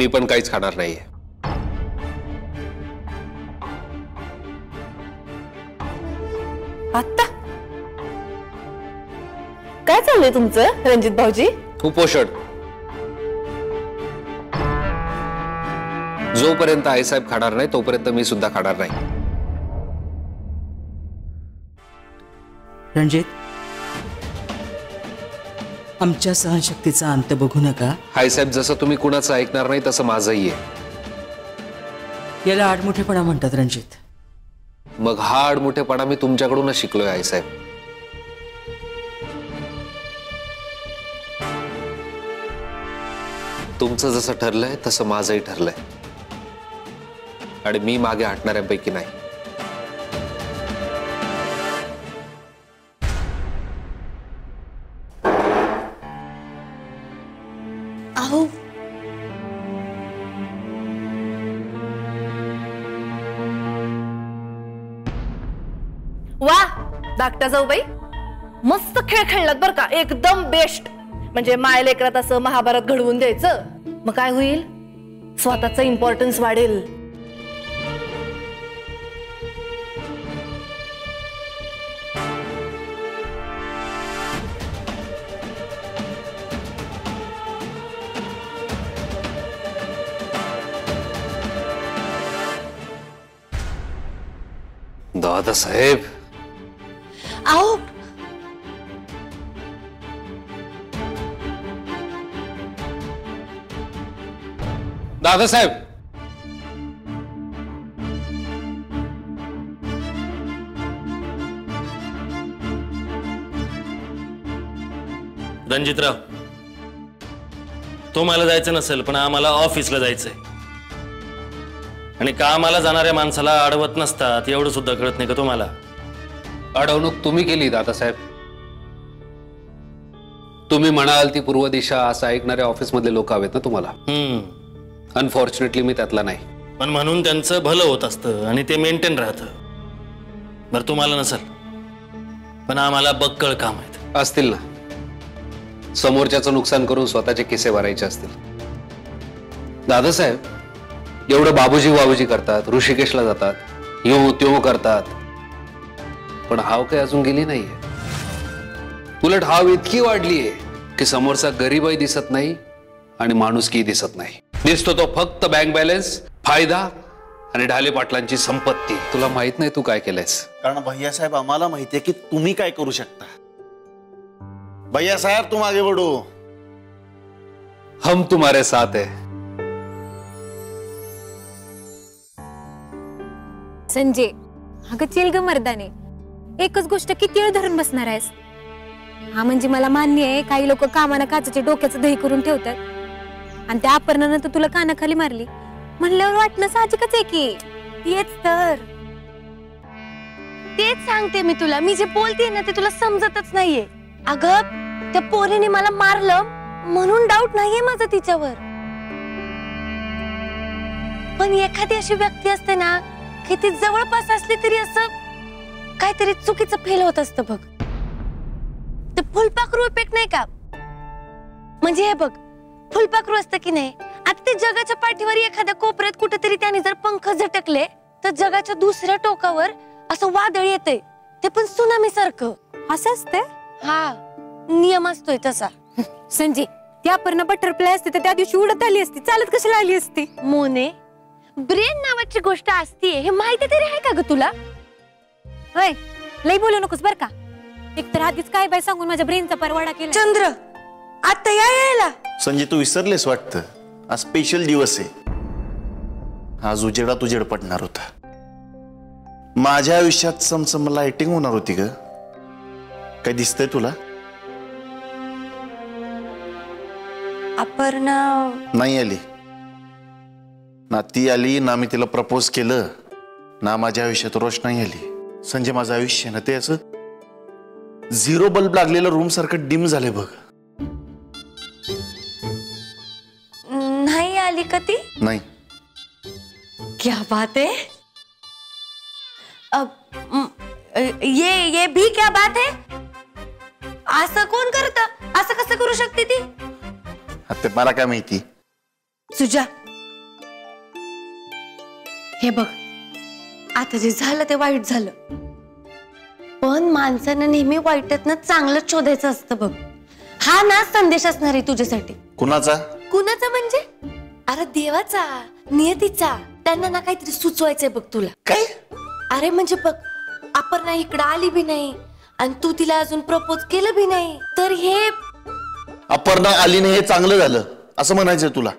मी पण काहीच खाणार नाहीये. आता काय चाललंय तुमचं रणजित भाऊजी? कुपोषण. जोपर्यंत आईसाहेब खाणार नाही तोपर्यंत मी सुद्धा खाणार नाही. रणजित, आमच्या सहनशक्तीचा अंत बघू नका. आईसाहेब, जसं तुम्ही कुणाचं ऐकणार नाही तसं माझंही आहे. याला आडमुठेपणा म्हणतात रणजित. मग हा आडमुठेपणा मी तुमच्याकडूनच शिकलोय आईसाहेब. तुमचं जसं ठरलंय तसं माझंही ठरलंय आणि मी मागे हटणाऱ्यांपैकी नाही. अहो वा धाकट्या जाऊबाई, मस्त खेळ खेळलात बर का, एकदम बेस्ट. म्हणजे माय लेकरात असं महाभारत घडवून द्यायचं, मग काय होईल, स्वतःचा इम्पॉर्टन्स वाढेल. दादासाहेब, आओ दादासाहेब, रणजितराव, तुम्हाला जायचं नसेल पण आम्हाला ऑफिसला जायचंय आणि कामाला जाणाऱ्या माणसाला अडवत नसतात एवढं सुद्धा कळत नाही का तुम्हाला? अडवणूक तुम्ही केली दादासाहेब. तुम्ही म्हणाल ती पूर्व दिशा असं ऐकणारे ऑफिस मधले लोक हवेत ना तुम्हाला. अनफॉर्च्युनेटली मी त्यातला नाही. पण म्हणून त्यांचं भलं होत असतं आणि ते मेंटेन राहतं. बरं, तुम्हाला नसेल पण आम्हाला बक्कळ काम आहेत. असतील ना, समोरच्याचं नुकसान करून स्वतःचे किस्से भरायचे असतील. दादासाहेब, एवढं बाबूजी करतात, ऋषिकेशला जातात, यो त्यो करतात, पण हाव काही अजून गेली नाहीये. उलट हाव इतकी वाढलीये की समोरचा गरीबही दिसत नाही आणि माणुसकी दिसत नाही. दिसतो तो फक्त बँक बॅलन्स, फायदा आणि ढाले पाटलांची संपत्ती. तुला माहित नाही तू काय केलंयस. कारण भैयासाहेब, आम्हाला माहितीये की तुम्ही काय करू शकता. भैयासाहेब, तुम आगे बढ़ो, हम तुम्हारे साथ है. संजय, अगं चल ग मर्दाने, एकच गोष्ट किती वेळ धरून बसणार आहेस? हा म्हणजे मला मान्य आहे, काही लोक कामानं काचाचे डोक्याचं दही करून ठेवतात आणि त्या अपर्णानं तर तुला कानाखाली मारली म्हणल्यावर वाटणं साहजिकच आहे की. तेच सांगते मी तुला, मी जे बोलते ना ते तुला समजतच नाहीये. अगं त्या पोरीने मला मारलं म्हणून डाऊट नाहीये माझा तिच्यावर, पण एखादी अशी व्यक्ती असते ना की ती जवळपास असली तरी असं काहीतरी चुकीचं फेल होत असतं बघ. ते फुलपाखरू इफेक्ट नाही का? म्हणजे हे बघ, फुलपाखरू असतं की नाही, आता ते जगाच्या पाठीवर एखाद्या कोपऱ्यात कुठेतरी त्याने जर पंख झटकले तर जगाच्या दुसऱ्या टोकावर असं वादळ येते, ते पण सुनामी सारखं. असं असते? हा, नियम असतोय तसा. संजय, त्या अपर्णा बटरफ्लाय असते तर त्या दिवशी उडत आली असती, चालत कशाला आली असती? मोने, ब्रेन नावाची गोष्ट असते हे माहिती तरी आहे का ग तुला? होय, लई बोलू नकोस बर का. एक तर आधीच काय बाय सांगून माझ्या ब्रेनचा परवाडा केला. चंद्र, आता यायला. संजय, तू विसरलेस वाटतं. आज स्पेशल दिवस आहे. आज उजेडात उजेड पडणार होता. माझ्या आयुष्यात समसम लाइटिंग होणार होती ग. काय दिसतंय तुला? अपर्णा नाही आली ना. ती आली ना, मी तिला प्रपोज केलं ना, माझ्या आयुष्यात रोषणाई आली. संजय, माझं आयुष्य ना ते असं झिरो बल्ब लागलेलं रूम सारखं डिम झालंय बघ. नाही आली का ती? नाही. क्या बात है. ये भी क्या बात है. असं कोण करत? असं कसं करू शकते ती? ते मला काय माहिती. सुजा, हे बघ, आता जे झालं ते वाईट झालं, पण माणसानं नेहमी वाईटातनं चांगलंच शोधायचं असतं बघ. हा ना संदेश असणार आहे तुझ्यासाठी. कुणाचा? कुणाचा म्हणजे? अरे देवाचा, नियतीचा. त्यांना ना काहीतरी सुचवायचंय बघ तुला. काय? अरे म्हणजे बघ, अपर्णा इकडं आली बी नाही आणि तू तिला अजून प्रपोज केलं बी नाही, तर हे अपर्णा आली नाही हे चांगलं झालं असं म्हणायचं तुला?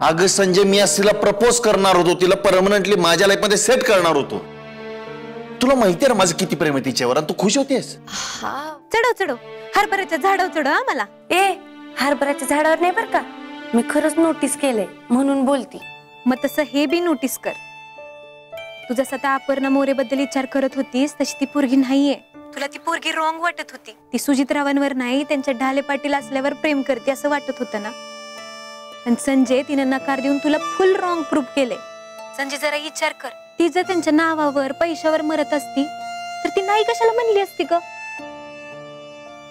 अगं संजय, मी आज तिला प्रपोज करणार होतो, तिला परमनंटली माझ्या लाईफ मध्ये सेट करणार होतो. तुला माहितीये ना माझं किती प्रेम आहे तिच्यावर, आणि तू खुश होतीस. चढव चढव, हरभऱ्याच्या झाडावर चढव मला. हरभऱ्याच्या झाडावर नाही बर का, मी खरंच नोटीस केलंय म्हणून बोलती. मग तसं हे बी नोटीस कर. तू जसं त्या अपर्णा मोरेबद्दल विचार करत होतीस तशी ती पोरगी नाहीये. तुला ती पोरगी रॉंग वाटत होती. ती सुजित रावांवर नाही, त्यांच्या ढाले पाटील असल्यावर प्रेम करते असं वाटत होतं ना. आणि संजय तिने नकार देऊन तुला फुल रॉंग प्रूफ केले. संजय जरा विचार कर, ती जर त्यांच्या नावावर पैशावर मरत असती तर ती नाही कशाला म्हणली असती ग?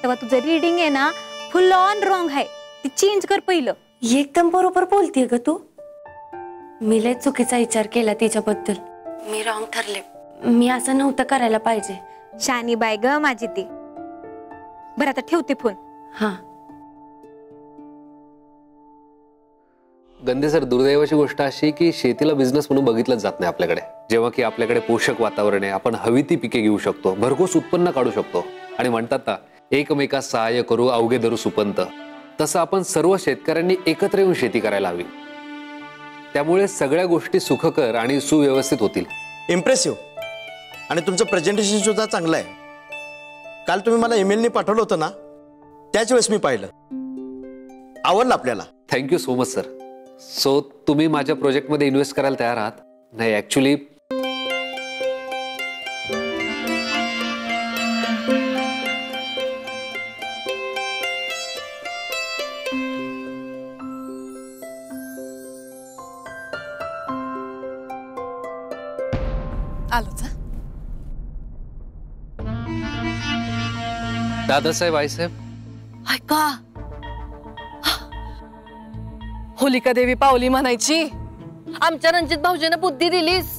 तेव्हा तुझं रीडिंग आहे ना फुल ऑन रॉंग आहे, ती चेंज कर पहिलं. एकदम बरोबर बोलतीये ग तू. मी लय चुकीचा विचार केला तिच्याबद्दल. मी रॉंग ठरले. मी असं नव्हतं करायला पाहिजे. शानी बाय ग माझी ती. बरं आता ठेवते फोन. हा. गंदे सर, दुर्दैवाची गोष्ट अशी की शेतीला बिझनेस म्हणून बघितलंच जात नाही आपल्याकडे. जेव्हा की आपल्याकडे पोषक वातावरण आहे, आपण हवी ती पिके घेऊ शकतो, भरघोस उत्पन्न काढू शकतो. आणि म्हणतात ना, एकमेकास सहाय्य करू अवघे धरू सुपंत, तसं आपण सर्व शेतकऱ्यांनी एकत्र येऊन शेती करायला हवी. त्यामुळे सगळ्या गोष्टी सुखकर आणि सुव्यवस्थित होतील. इम्प्रेसिव्ह. आणि तुमचं प्रेझेंटेशन सुद्धा चांगलं आहे. काल तुम्ही मला ईमेलने पाठवलं होतं ना, त्याच वेळेस मी पाहिलं, आवडलं आपल्याला. Thank you so much sir. So तुम्ही माझ्या प्रोजेक्टमध्ये इन्व्हेस्ट करायला तयार आहात? नाही, ऍक्च्युली आलोच. दादासाहेब आईसाहेब, ऐका, होलिका देवी पावली म्हणायची. आमच्या रणजित भाऊजीने बुद्धी दिलीस.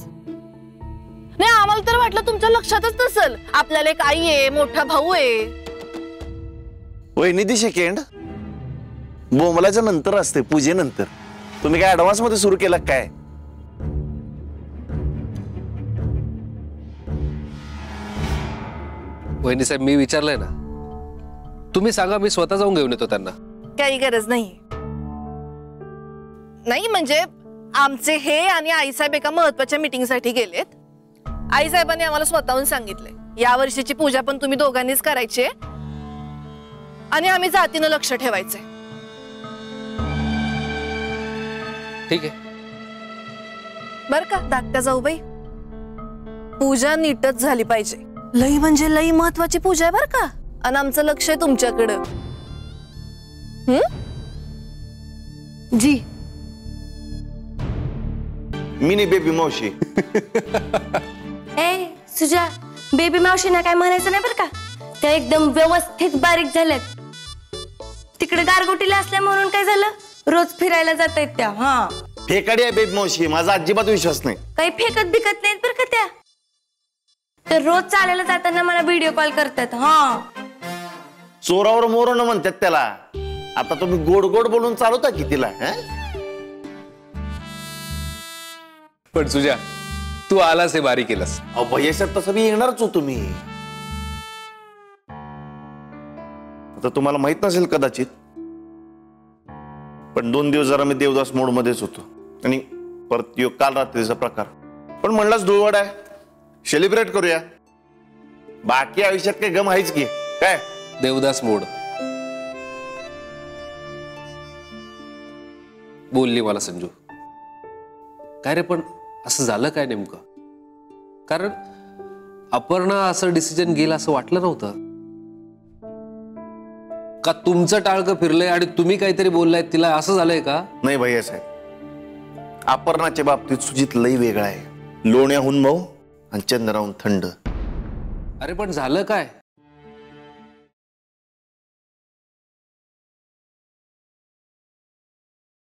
नाही, आम्हाला तर वाटलं तुमच्या लक्षातच नसल. आपल्याला एक आई आहे, मोठा भाऊ आहे. वहिनी सेकंड बोमलाच्या नंतर असते, पूजेनंतर. तुम्ही काय ऍडव्हान्स मध्ये सुरू केला काय? वहिनी साहेब, मी विचारलंय ना, तुम्ही सांगा, मी स्वतः जाऊन घेऊन येतो त्यांना. काही गरज नाही. नाही म्हणजे आमचे हे आणि आईसाहेब एका महत्वाच्या मीटिंग साठी गेलेत. आईसाहेबांनी आम्हाला स्वतःहून सांगितले, या वर्षीची पूजा पण तुम्ही दोघांनीच करायची आणि आम्ही जातीनं लक्ष ठेवायचे. ठीक आहे बर का धाकट्या जाऊबाई, पूजा नीटच झाली पाहिजे. लई म्हणजे लई महत्वाची पूजा आहे बर का. आणि आमचं लक्ष आहे तुमच्याकडं. जी मी बेबी मावशी. ए सुजा, बेबी मावशीना काय म्हणायचं नाही बरं का. त्या एकदम व्यवस्थित बारीक झाल्यात. तिकडे गारगोटीला असल्या म्हणून काय झालं, रोज फिरायला जात आहेत त्या. हा, फेकाडी आहे बेबी मावशी, माझा अजिबात विश्वास नाही. काही फेकत बिकत नाहीत बरं का त्या. तर रोज चालायला जाताना मला व्हिडिओ कॉल करतात. हा, चोरावर मोरण म्हणतात त्याला. आता तुम्ही गोड गोड बोलून चालवता की तिला? पण तुझ्या तू आलास हे बारी केलंस. भैयासाहेब, तसं मी येणारच होतो मी. आता तुम्हाला माहित नसेल कदाचित, पण 2 दिवस जरा मी देवदास मोड मध्येच होतो. आणि परत यो काल रात्रीचा प्रकार. पण म्हणलाच धुळवड आहे, सेलिब्रेट करूया. बाकी आयुष्यात काही गम आहेच की काय. देवदास मोड बोलली मला संजू. काय रे, पण असं झालं काय नेमकं? कारण अपर्णा असं डिसिजन घेईल असं वाटलं नव्हतं. का तुमचं टाळकं फिरलंय आणि तुम्ही काहीतरी बोललाय तिला, असं झालंय का? नाही भैयासाहेब, अपर्णाच्या बाबतीत सुजित लई वेगळा आहे. लोण्याहून मऊ आणि चंद्राहून थंड. अरे पण झालं काय?